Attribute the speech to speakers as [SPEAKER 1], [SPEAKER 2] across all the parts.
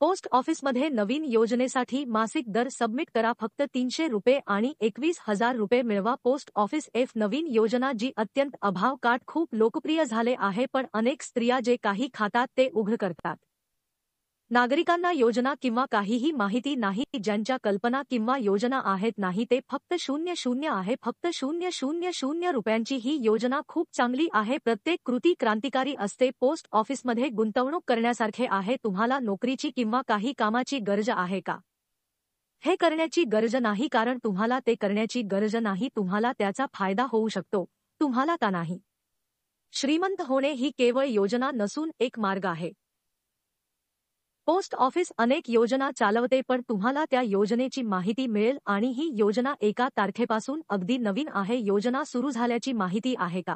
[SPEAKER 1] Post ऑफिसमध्ये नवीन योजनेसाठी मासिक दर सबमिट करा. फक्त 300 रुपये आणि 21,000 रुपये मिळवा. पोस्ट ऑफिस एफ नवीन योजना जी अत्यंत अभाव कार्ड खूप लोकप्रिय झाले आहे, पण अनेक स्त्रिया जे काही खातात ते उघड करतात. नागरिकांना योजना किंवा काहीही माहिती नाही. ज्यांच्या कल्पना किंवा योजना आहेत नाही ते फक्त 00 आहे. फक्त 000 रुपयांची ही योजना खूप चांगली आहे. प्रत्येक कृती क्रांतिकारी असते. पोस्ट ऑफिसमध्ये गुंतवणूक करण्यासारखे आहे. तुम्हाला नोकरीची किंवा काही कामाची गरज आहे का? हे करण्याची गरज नाही, कारण तुम्हाला ते करण्याची गरज नाही. तुम्हाला त्याचा फायदा होऊ शकतो, तुम्हाला का नाही. श्रीमंत होणे ही केवळ योजना नसून एक मार्ग आहे. पोस्ट ऑफिस अनेक योजना चालवते, पण तुम्हाला त्या योजनेची माहिती मिळेल आणि ही योजना एका तारखेपासून अगदी नवीन आहे. योजना सुरू झाल्याची माहिती आहे का?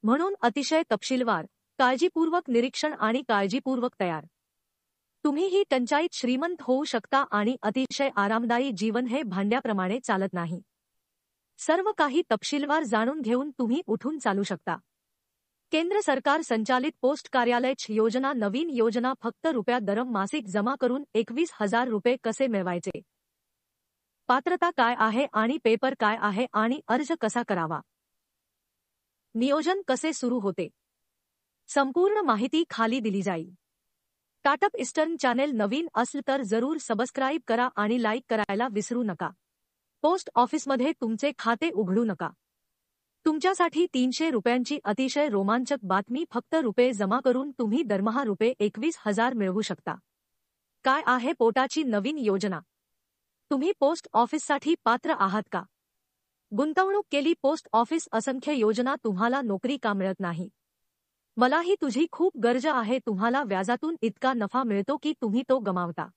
[SPEAKER 1] म्हणून अतिशय तपशीलवार, काळजीपूर्वक निरीक्षण आणि काळजीपूर्वक तयार. तुम्ही ही टंचाईत श्रीमंत होऊ शकता आणि अतिशय आरामदायी जीवन हे भांड्याप्रमाणे चालत नाही. सर्व काही तपशीलवार जाणून घेऊन तुम्ही उठून चालू शकता. केंद्र सरकार संचालित पोस्ट कार्यालय योजना नवीन योजना फक्त रुपया दरम मासिक जमा करून 21,000 रुपये कसे मिळवायचे? पात्रता काय आहे आणि पेपर काय आहे आणि अर्ज कसा करावा? नियोजन कसे सुरू होते? संपूर्ण माहिती खाली दिली जाईल. स्टार्टअप ईस्टर्न चॅनेल नवीन असेल तर जरूर सबस्क्राईब करा आणि लाईक करायला विसरू नका. पोस्ट ऑफिसमध्ये तुमचे खाते उघडू नका. तुमच्यासाठी 300 रुपयांची अतिशय रोमांचक बातमी. फक्त रुपये जमा करून तुम्ही दरमहा रुपये 21,000 मिळवू शकता. काय आहे पोटाची नवीन योजना? तुम्ही पोस्ट ऑफिससाठी पात्र आहात का? गुंतवणूक केली पोस्ट ऑफिस असंख्य योजना. तुम्हाला नोकरी का मिळत नाही? मलाही तुझी खूप गरज आहे. तुम्हाला व्याजातून इतका नफा मिळतो की तुम्ही तो गमावता.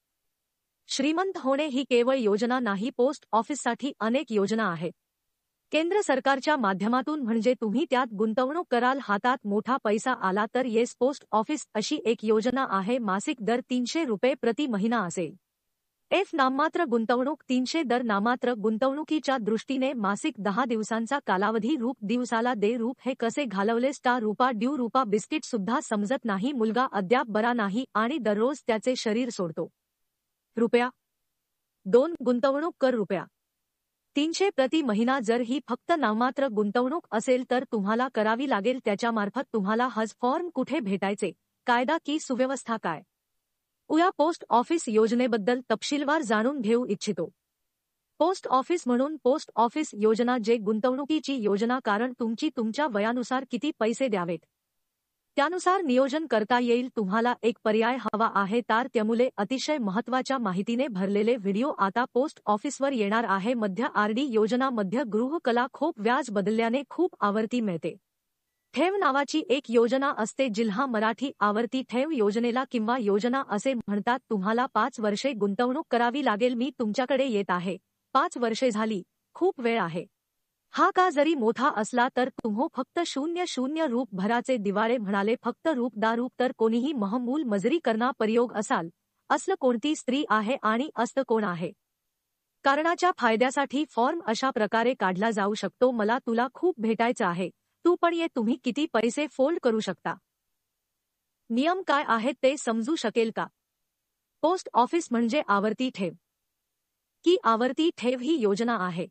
[SPEAKER 1] श्रीमंत होणे ही केवळ योजना नाही. पोस्ट ऑफिससाठी अनेक योजना आहेत. केंद्र सरकारच्या माध्यमातून, म्हणजे तुम्ही त्यात गुंतवणूक कराल. हातात मोठा पैसा आला तर येस पोस्ट ऑफिस अशी एक योजना आहे. मासिक दर 300 रुपये प्रति महिना असेल. एफ नाममात्र गुंतवणूक 300 दर नाममात्र गुंतवणुकीच्या दृष्टीने मासिक 10 दिवसांचा कालावधी. रूप दिवसाला दे. रूप हे कसे घालवले? Star Rupa due Rupa biscuit सुद्धा समजत नाही. मुलगा अद्याप बरा नाही आणि दररोज त्याचे शरीर सोडतो. रुपया 2 गुंतवणूक कर. रुपया 300 प्रति महिना. जर ही फक्त नाममात्र गुंतवणूक असेल तर तुम्हाला करावी लागेल त्याच्यामार्फत तुम्हाला हज फॉर्म कुठे भेटायचे? कायदा की सुव्यवस्था काय? उया पोस्ट ऑफिस योजनेबद्दल तपशीलवार जाणून घेऊ इच्छितो. पोस्ट ऑफिस म्हणून पोस्ट ऑफिस योजना जे गुंतवणुकीची योजना, कारण तुमची तुमच्या वयानुसार किती पैसे द्यावेत त्यानुसार नियोजन करता येईल. तुम्हाला एक पर्याय हवा आहे तर त्यामुळे अतिशय महत्त्वाच्या माहितीने भरलेले व्हिडिओ आता पोस्ट ऑफिसवर येणार आहे. मध्य आरडी योजना. मध्य गृह कला खूप व्याज बदलल्याने खूप आवर्ती मिळते. ठेव नावाची एक योजना असते. जिल्हा मराठी आवर्ती ठेव योजनेला किंवा योजना असे म्हणतात. तुम्हाला 5 वर्षे गुंतवणूक करावी लागेल. मी तुमच्याकडे येत आहे. 5 वर्षे झाली, खूप वेळ आहे. हा का जरी मोठा असला तर तुम्हो फक्त 00 रूप भराचे दिवाळे म्हणाले. फक्त रूप दा रूप तर कोणीही महमूल मजुरी करना प्रयोग असाल. असलं कोणती स्त्री आहे आणि असतं कोण आहे? कारणाच्या फायद्यासाठी फॉर्म अशा प्रकारे काढला जाऊ शकतो. मला तुला खूप भेटायचं आहे, तू पण ये. तुम्ही किती पैसे फोल्ड करू शकता? नियम काय आहेत ते समजू शकेल का? पोस्ट ऑफिस म्हणजे आवर्ती ठेव की आवर्ती ठेव ही योजना आहे?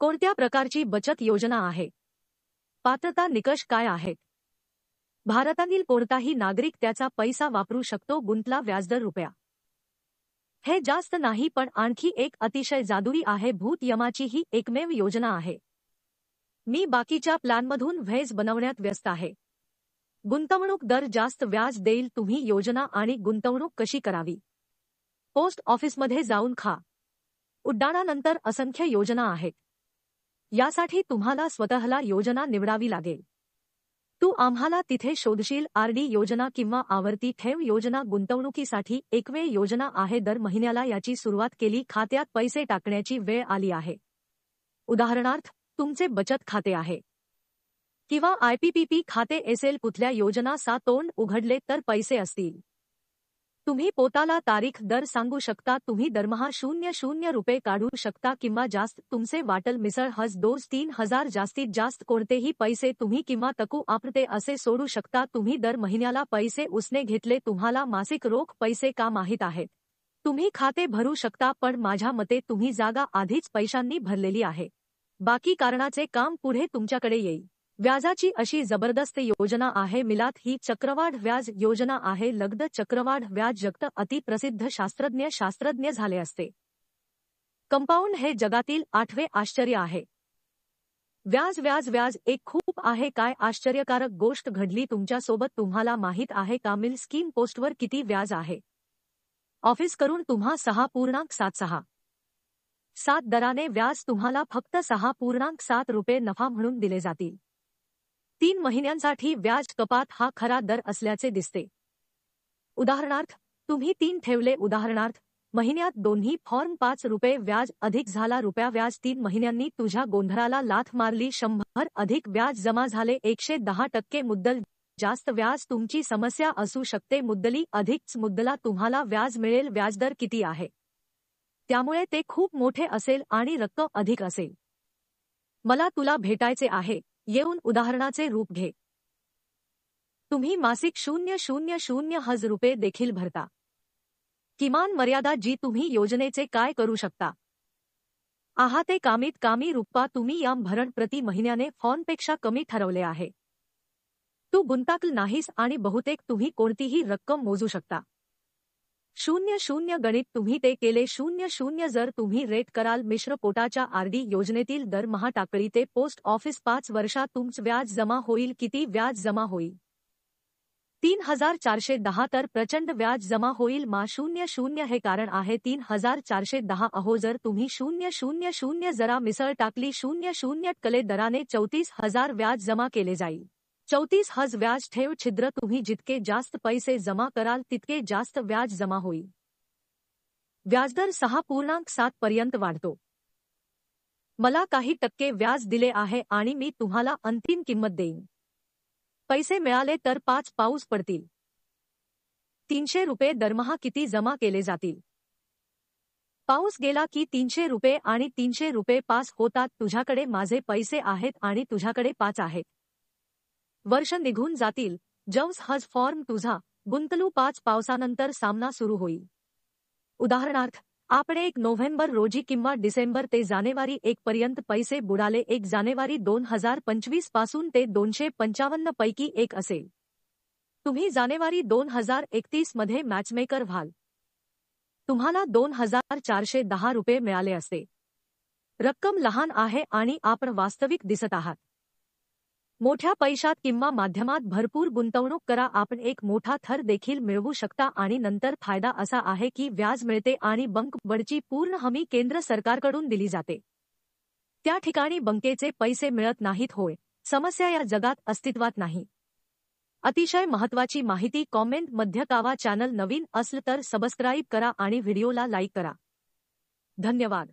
[SPEAKER 1] कोणत्या प्रकारची बचत योजना आहे? पात्रता निकष काय आहेत? भारतातील कोणताही नागरिक त्याचा पैसा वापरू शकतो. गुंतला व्याजदर रुपया. हे जास्त नाही, पण आणखी एक अतिशय जादुई आहे. भूत यमाची ही एकमेव योजना आहे. मी बाकीच्या प्लॅनमधून व्हेज बनवण्यात व्यस्त आहे. गुंतवणूक दर जास्त व्याज देईल. तुम्ही योजना आणि गुंतवणूक कशी करावी? पोस्ट ऑफिसमध्ये जाऊन खा. उड्डाणानंतर असंख्य योजना आहेत. यासाठी तुम्हाला स्वतःला योजना निवडावी लागेल. तू आम्हाला तिथे शोधशील. आरडी योजना किंवा आवर्ती ठेव योजना गुंतवणुकीसाठी एकमेव योजना आहे. दर महिन्याला याची सुरुवात केली. खात्यात पैसे टाकण्याची वेळ आली आहे. उदाहरणार्थ, तुमचे बचत खाते आहे किंवा IPPP खाते असेल. कुठल्या योजना सा तोंड उघडले तर पैसे असतील. तुम्ही पोताला तारीख दर सांगू शकता, तुम्ही दरमहा 00 रुपये काढू शकता किंवा जास्त तुमचे वाटल मिसळ हज दोस 3000 जास्तीत जास्त कोणतेही पैसे तुम्ही किंवा तकू आपते असे सोडू शकता। तुम्ही दर महिन्याला पैसे उसने घेतले, तुम्हाला मासिक रोख पैसे का माहित आहेत, तुम्ही खाते भरू शकता, पण माझ्या मते तुम्ही जागा आधीच पैशांनी भरलेली आहे, बाकी कारणाचे काम पुढे तुमच्याकडे येईल। व्याजाची अशी जबरदस्त योजना आहे मिलात ही चक्रवाढ व्याज योजना आहे। लगद चक्रवाढ व्याज जगत अति प्रसिद्ध शास्त्रज्ञ झाले असते। कंपाऊंड हे जगातील 8वे आश्चर्य आहे। व्याज व्याज व्याज एक खूप आहे। काय आश्चर्यकारक गोष्ट घडली तुमच्या सोबत, तुम्हाला माहित आहे का मिल स्कीम पोस्टवर किती व्याज आहे? ऑफिस करून तुम्हा 6.76 दराने व्याज तुम्हाला फक्त 6.7 रुपये नफा म्हणून दिले जातील। 3 महिन्यांसाठी व्याज कपात हा खरा दर असल्याचे दिसते। उदाहरणार्थ तुम्ही 3 ठेवले, उदाहरणार्थ महिन्यात दोन्ही फॉर्म 5 रुपये व्याज अधिक झाला रुपया व्याज। 3 महिन्यांनी तुझ्या गोंधळाला लाथ मारली, 100 अधिक व्याज जमा झाले, 110% मुद्दल जास्त व्याज तुमची समस्या असू शकते। मुद्दली अधिकच मुद्दला तुम्हाला व्याज मिळेल। व्याजदर किती आहे त्यामुळे ते खूप मोठे असेल आणि रक्कम अधिक असेल। मला तुला भेटायचे आहे, येऊन उदाहरणाचे रूप घे। तुम्ही मासिक 000 रुपये देखील भरता। किमान मर्यादा जी तुम्ही योजनेचे काय करू शकता आहात ते कामीत कामी रूपा तुम्ही या भरण प्रति महिन्याने फॉर्मपेक्षा कमी ठरवले आहे। तू गुंताकल नाहीस आणि बहुतेक तुम्ही कोणतीही रक्कम मोजू शकता। 00 गणित तुम्ही ते केले 00 जर तुम्ही रेट कराल मिश्र पोटाच्या आरडी योजनेतील दरमहा टाकळी ते पोस्ट ऑफिस 5 वर्षात तुमचं व्याज जमा होईल। किती व्याज जमा होईल? 3410 तर प्रचंड व्याज जमा होईल। 00 हे कारण आहे 3410 अहो जर तुम्ही 000 जरा मिसळ टाकली 00 दराने 34000 व्याज जमा केले जाईल। 34000 व्याज ठेव छिद्र तुम्ही जितके जास्त पैसे जमा कराल तितके जास्त व्याज जमा होईल। व्याजदर 6.7 पर्यंत वाढतो। मला काही टक्के व्याज दिले आहे आणि मी तुम्हाला अंतिम किंमत देईन। पैसे मिळाले तर 5 पाऊस पडतील। 300 रुपये दरमहा किती जमा केले जातील? पाऊस गेला की 300 रुपये आणि 300 रुपये पास होतात। तुझ्याकडे माझे पैसे आहेत आणि तुझ्याकडे 5 आहेत। वर्ष निघून जातील, जव्स हज फॉर्म तुझा गुंतलू 5 पावसानंतर सामना सुरू होईल। उदाहरणार्थ आपण 1 नोव्हेंबर रोजी किंवा डिसेंबर ते जानेवारी 1 पर्यंत पैसे बुडाले, 1 जानेवारी 2025 पासून ते 255 पैकी 1 असेल। तुम्ही जानेवारी 2031 मध्ये मॅचमेकर व्हाल, तुम्हाला 2410 रुपये मिळाले असते। रक्कम लहान आहे आणि आपण वास्तविक दिसत आहात। मोठ्या पैशात किंवा माध्यमात भरपूर गुंतवणूक करा, आपण एक मोठा थर देखील मिळवू शकता आणि नंतर फायदा असा आहे की व्याज मिळते आणि बंक बडची पूर्ण हमी केंद्र सरकारकडून दिली जाते। त्या ठिकाणी बंकेचे पैसे मिळत नाहीत होय, समस्या या जगात अस्तित्वात नाही। अतिशय महत्त्वाची माहिती कॉमेंट मध्ये कावा। चॅनल नवीन असलं तर सबस्क्राईब करा आणि व्हिडिओला लाईक करा। धन्यवाद।